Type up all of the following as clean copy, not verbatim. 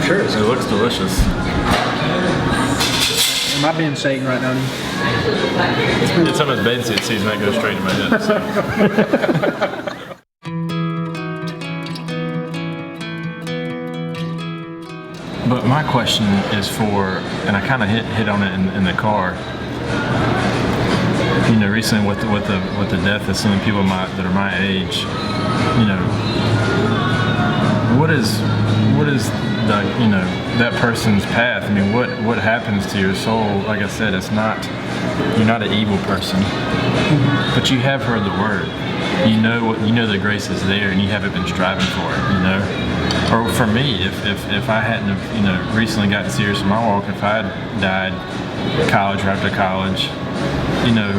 sure it's It looks delicious. Am I being Satan right now? It's almost bathing suit season that goes straight to my head. So. But my question is for, and I kind of hit on it in the car. You know, recently with the death of some of the people that are my age, you know, what is the, you know, that person's path? I mean, what happens to your soul? Like I said, you're not an evil person, but you have heard the word. You know the grace is there, and you haven't been striving for it. You know, or for me, if I hadn't have, you know, recently gotten serious in my walk, if I had died college or after college, you know,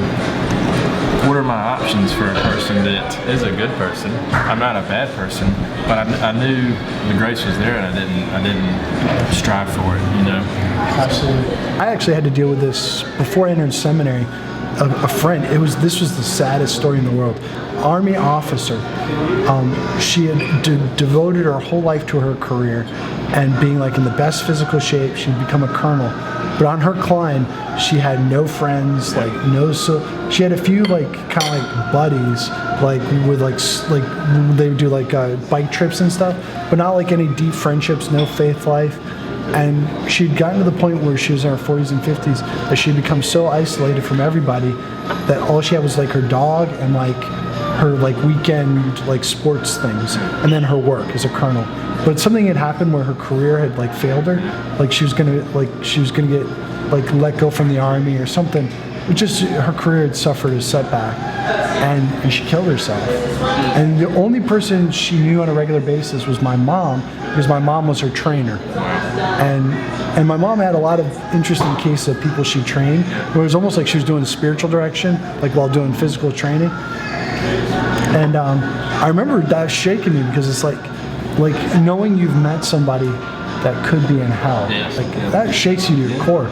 what are my options for a person that is a good person? I'm not a bad person, but I knew the grace was there, and I didn't strive for it, you know? Absolutely. I actually had to deal with this before I entered seminary. A friend, this was the saddest story in the world. Army officer. She had devoted her whole life to her career and being like in the best physical shape. She'd become a colonel. But on her climb, she had no friends, like she had a few like kind of like buddies, like with like they would do like bike trips and stuff, but not like any deep friendships, no faith life. And she'd gotten to the point where she was in her 40s and 50s that she'd become so isolated from everybody that all she had was like her dog and like her like weekend like sports things, and then her work as a colonel. But something had happened where her career had like failed her, like she was gonna get like let go from the army or something. It just her career had suffered a setback, and she killed herself. And the only person she knew on a regular basis was my mom, because my mom was her trainer. And my mom had a lot of interesting cases of people she trained, where it was almost like she was doing spiritual direction, like while doing physical training. And I remember that shaking me, because it's like knowing you've met somebody that could be in hell. Yes. Like that shakes you to your core.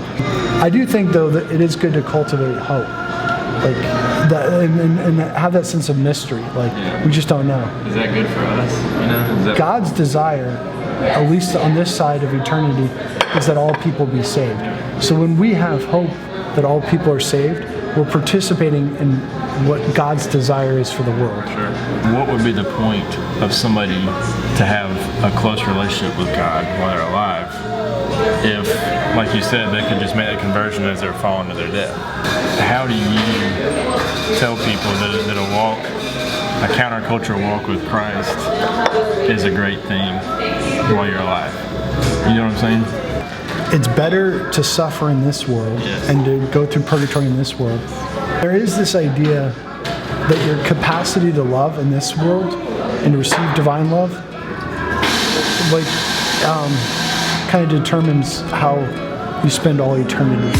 I do think though that it is good to cultivate hope, like that, and have that sense of mystery. Like we just don't know. Is that good for us? You know, God's desire, at least on this side of eternity, is that all people be saved. So when we have hope that all people are saved, we're participating in what God's desire is for the world. Sure. What would be the point of somebody to have a close relationship with God while they're alive if, like you said, they could just make a conversion as they're falling to their death? How do you tell people that a countercultural walk with Christ is a great thing while you're alive? You know what I'm saying? It's better to suffer in this world, yes, and to go through purgatory in this world. There is this idea that your capacity to love in this world and to receive divine love, like, kind of determines how you spend all eternity.